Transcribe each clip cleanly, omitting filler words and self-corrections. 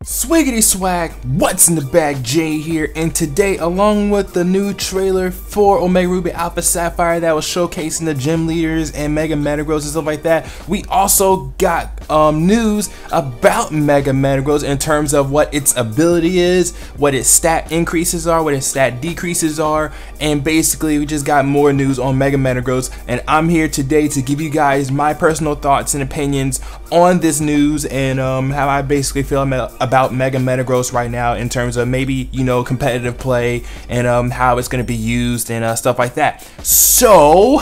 Swiggity swag, what's in the bag? Jay here, and today, along with the new trailer for Omega Ruby Alpha Sapphire that was showcasing the gym leaders and Mega Metagross and stuff like that, we also got news about Mega Metagross in terms of what its ability is, what its stat increases are, what its stat decreases are, and basically we just got more news on Mega Metagross, and I'm here today to give you guys my personal thoughts and opinions on this news and how I basically feel about Mega Metagross right now in terms of maybe, you know, competitive play and how it's going to be used and stuff like that. So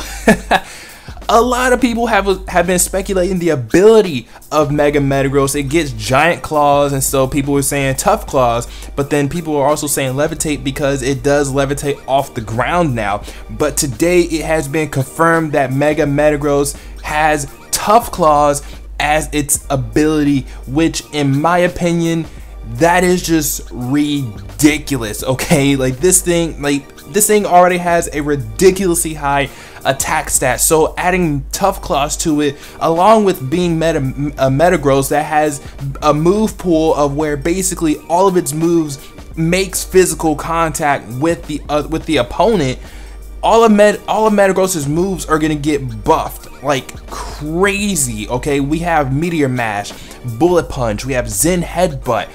a lot of people have been speculating the ability of Mega Metagross. It gets giant claws, and so people were saying tough claws, but then people are also saying levitate because it does levitate off the ground now. But today it has been confirmed that Mega Metagross has tough claws as its ability, which in my opinion, that is just ridiculous. Okay, like this thing already has a ridiculously high attack stat, so adding tough claws to it, along with being Metagross that has a move pool of where basically all of its moves makes physical contact with the opponent, all of Metagross's moves are gonna get buffed like crazy. Okay, we have Meteor Mash, Bullet Punch, we have Zen Headbutt.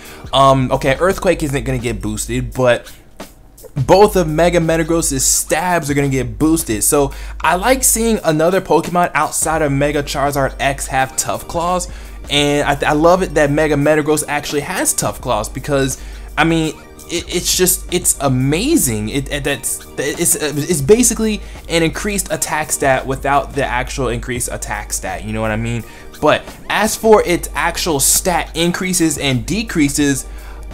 Okay, Earthquake isn't gonna get boosted, but both of Mega Metagross's stabs are gonna get boosted. So I like seeing another Pokemon outside of Mega Charizard X have tough claws, and I love it that Mega Metagross actually has tough claws because I mean, it's amazing. It's basically an increased attack stat without the actual increased attack stat, you know what I mean? But as for its actual stat increases and decreases,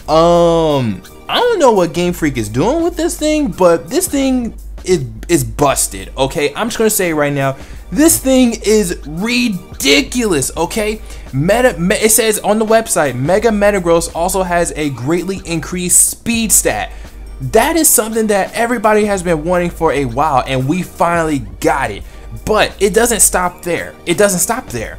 I don't know what Game Freak is doing with this thing, but this thing is busted. Okay, I'm just gonna say it right now, this thing is ridiculous. Okay, it says on the website, Mega Metagross also has a greatly increased speed stat. That is something that everybody has been wanting for a while, and we finally got it. But it doesn't stop there. It doesn't stop there.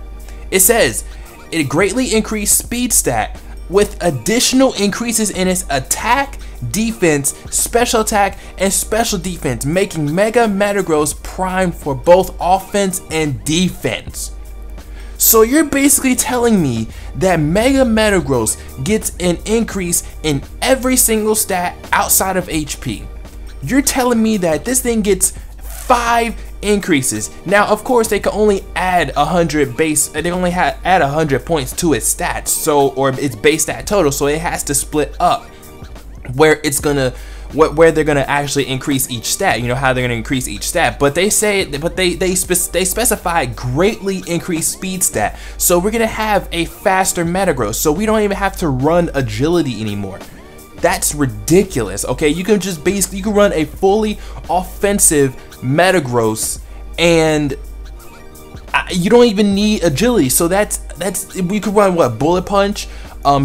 It says it greatly increased speed stat with additional increases in its attack, defense, special attack, and special defense, making Mega Metagross primed for both offense and defense. So you're basically telling me that Mega Metagross gets an increase in every single stat outside of HP. You're telling me that this thing gets 5 increases. Now, of course, they can only add 100 base. They only add 100 points to its stats, so or its base stat total. So it has to split up where it's gonna, where they're gonna actually increase each stat. You know how they're gonna increase each stat. But they say, but they specify greatly increased speed stat. So we're gonna have a faster Metagross. So we don't even have to run agility anymore. That's ridiculous. Okay, you can just basically run a fully offensive Metagross and you don't even need agility. So that's we could run what, Bullet Punch,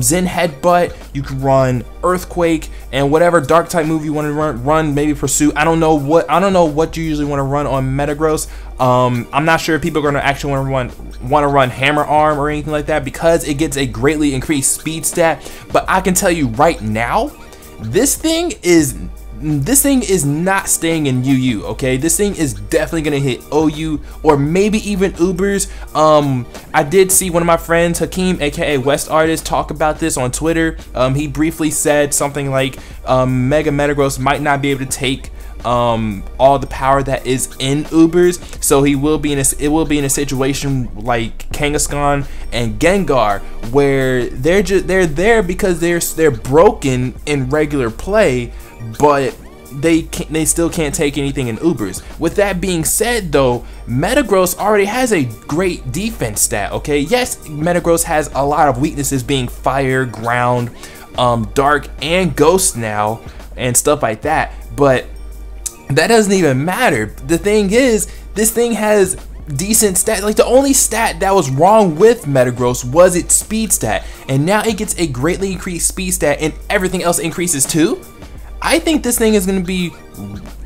Zen Headbutt, you can run Earthquake, and whatever dark type move you want to run maybe Pursuit. I don't know what you usually want to run on Metagross. I'm not sure if people are going to actually want to run Hammer Arm or anything like that because it gets a greatly increased speed stat. But I can tell you right now, this thing is not staying in UU. Okay, this thing is definitely gonna hit OU or maybe even Ubers. I did see one of my friends, Hakeem, aka West Artist, talk about this on Twitter. He briefly said something like Mega Metagross might not be able to take all the power that is in Ubers, so it will be in a situation like Kangaskhan and Gengar, where they're there because they're broken in regular play, but they still can't take anything in Ubers. With that being said though, Metagross already has a great defense stat. Okay, yes, Metagross has a lot of weaknesses, being fire, ground, dark, and ghost now, and stuff like that, but that doesn't even matter. The thing is, this thing has decent stats. Like, the only stat that was wrong with Metagross was its speed stat, and now it gets a greatly increased speed stat and everything else increases too. I think this thing is gonna be,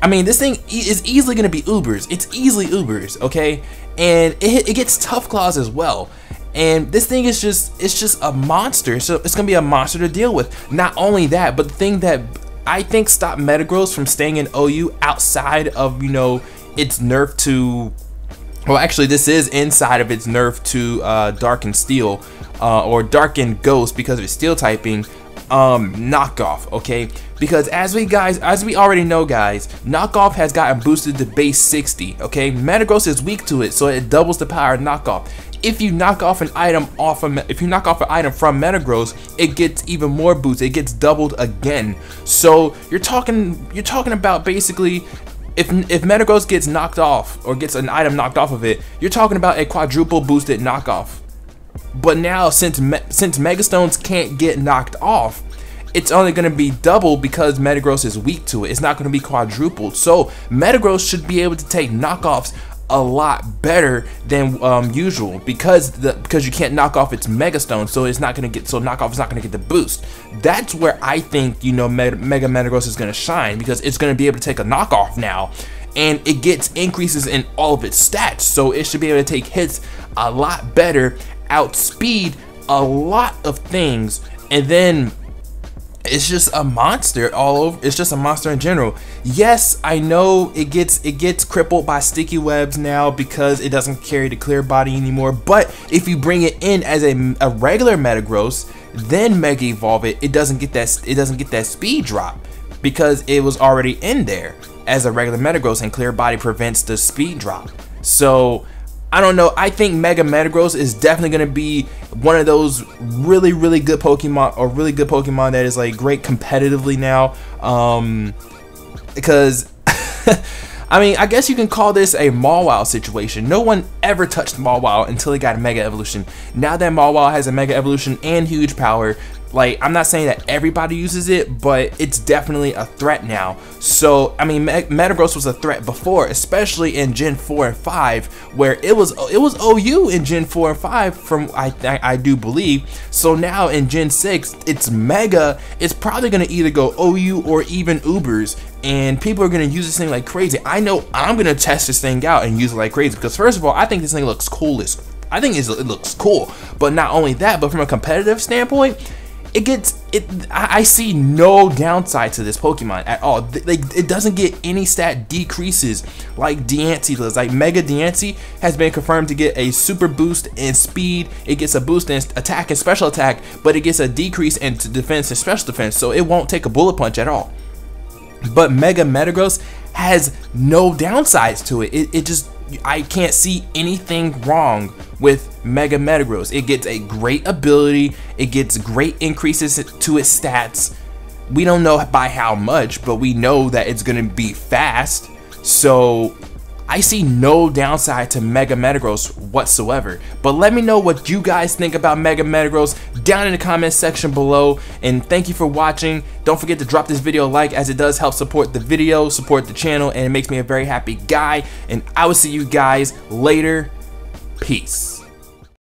I mean, this thing is easily gonna be Ubers. It's easily Ubers, okay? And it gets tough claws as well. And this thing is just a monster. So it's gonna be a monster to deal with. Not only that, but the thing that I think stopped METAGROSS from staying in OU outside of, you know, its nerf to, well, actually this is inside of its nerf to Dark and Steel, or Dark and Ghost because of its steel typing, knockoff, okay? Because as we already know, guys, knockoff has gotten boosted to base 60, okay? METAGROSS is weak to it, so it doubles the power of knockoff. If you knock off an item from METAGROSS, it gets even more boost. It gets doubled again. So you're talking about basically, if METAGROSS gets knocked off or gets an item knocked off of it, you're talking about a quadruple boosted knockoff. But now since Megastones can't get knocked off, it's only going to be double because METAGROSS is weak to it. It's not going to be quadrupled. So METAGROSS should be able to take knockoffs a lot better than usual because you can't knock off its Megastone, so it's not going to get, so knockoff is not going to get the boost. That's where I think, you know, Mega METAGROSS is going to shine, because it's going to be able to take a knockoff now, and it gets increases in all of its stats, so it should be able to take hits a lot better, outspeed a lot of things, and then it's just a monster all over. It's just a monster in general. Yes, I know it gets crippled by sticky webs now because it doesn't carry the clear body anymore, but if you bring it in as a regular METAGROSS, then Mega Evolve it, it doesn't get that speed drop because it was already in there as a regular METAGROSS, and clear body prevents the speed drop. So I don't know. I think Mega METAGROSS is definitely going to be one of those really good Pokemon, or really good Pokemon that is like great competitively now. Because I mean, I guess you can call this a Mawile situation. No one ever touched Mawile until it got a Mega Evolution. Now that Mawile has a Mega Evolution and huge power, like, I'm not saying that everybody uses it, but it's definitely a threat now. So, I mean, METAGROSS was a threat before, especially in Gen 4 and 5, where it was OU in Gen 4 and 5, from I do believe. So now in Gen 6, it's Mega. It's probably gonna either go OU or even Ubers, and people are gonna use this thing like crazy. I know I'm gonna test this thing out and use it like crazy, because first of all, I think this thing looks cool. It looks cool, but not only that, but from a competitive standpoint, I see no downside to this Pokemon at all. It doesn't get any stat decreases like Diancie does. Like Mega Diancie has been confirmed to get a super boost in speed. It gets a boost in attack and special attack, but it gets a decrease in defense and special defense, so it won't take a bullet punch at all. But Mega METAGROSS has no downsides to it. I can't see anything wrong with Mega METAGROSS. It gets a great ability, it gets great increases to its stats. We don't know by how much, but we know that it's gonna be fast. So I see no downside to Mega METAGROSS whatsoever. But let me know what you guys think about Mega METAGROSS down in the comment section below. And thank you for watching. Don't forget to drop this video a like, as it does help support the video, support the channel, and it makes me a very happy guy. And I will see you guys later. Peace.